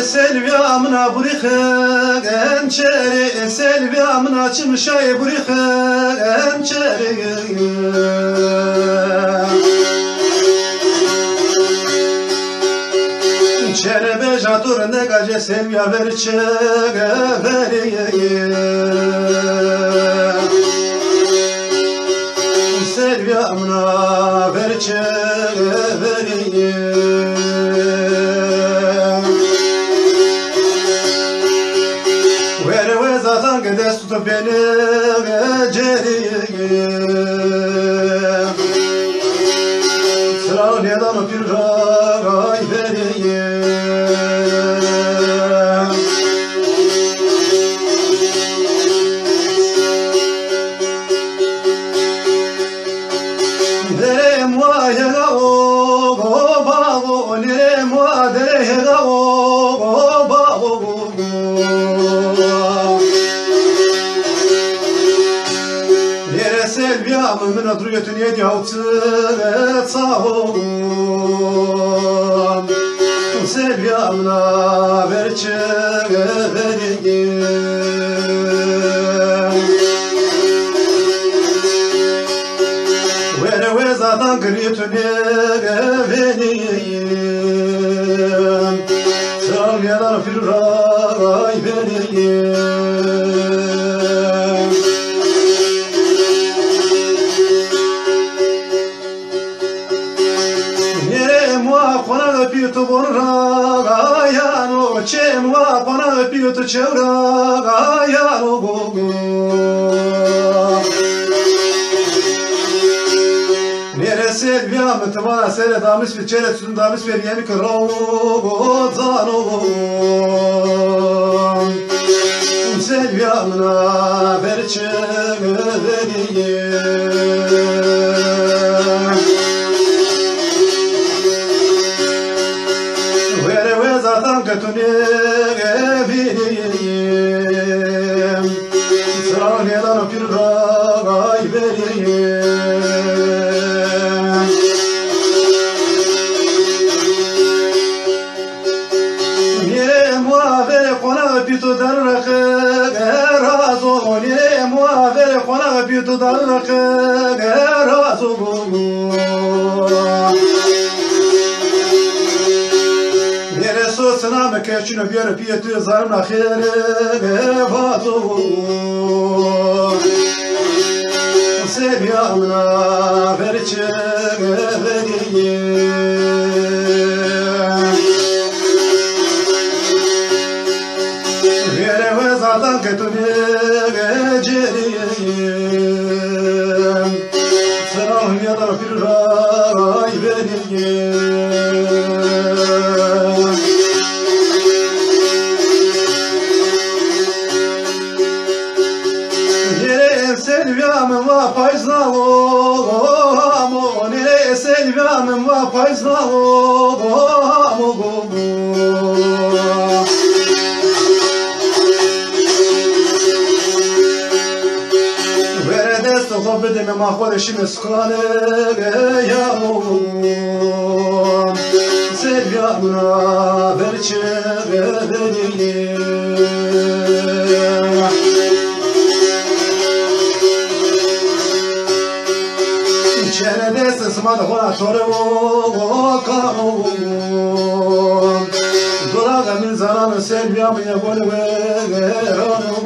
Selvi amına burikhen ençeri Selvi amına çımşay burikhen ençeri Çerebe jatur ne gace Selviya verçe veriye Selvi amına verçe veriye Zaten gides tutup beni geceriye Sıralı neden o bir ray veriye Nerem va yega o ba o nerem va dere yega o ba o Selvi amına duruyetun yedi havtı sağım Selvi amına verçe veriye Vere zaten griyetun veriye Sağım yadan firray veriye Piutu borra yano chemwa pana piutu chevra yano Nere Selvi amına sere damis bir çere tütün damis bir yemi kırao zano Selvi amına verçe veriye Zaten götünü vereyim Sıralı neden bir ray vereyim Nere muavere konağı pitu darrakı Razo Nere muavere konağı pitu darrakı Razo Sınavı keçini bir piyeti zarmla khire vazo Selvi amına verçe veriye Vere ve zaten ketuni geceriye Sınavı yadan bir ray veriye Selvi amın va payznalo amo Nere Selvi amın va payznalo amo Vere desto hobbedime mahvale şime skane yamo Selvi amına verçe veriye Çenedesin sımadı hona tore o kamo Duraga min zananı Selvi amıya gole verano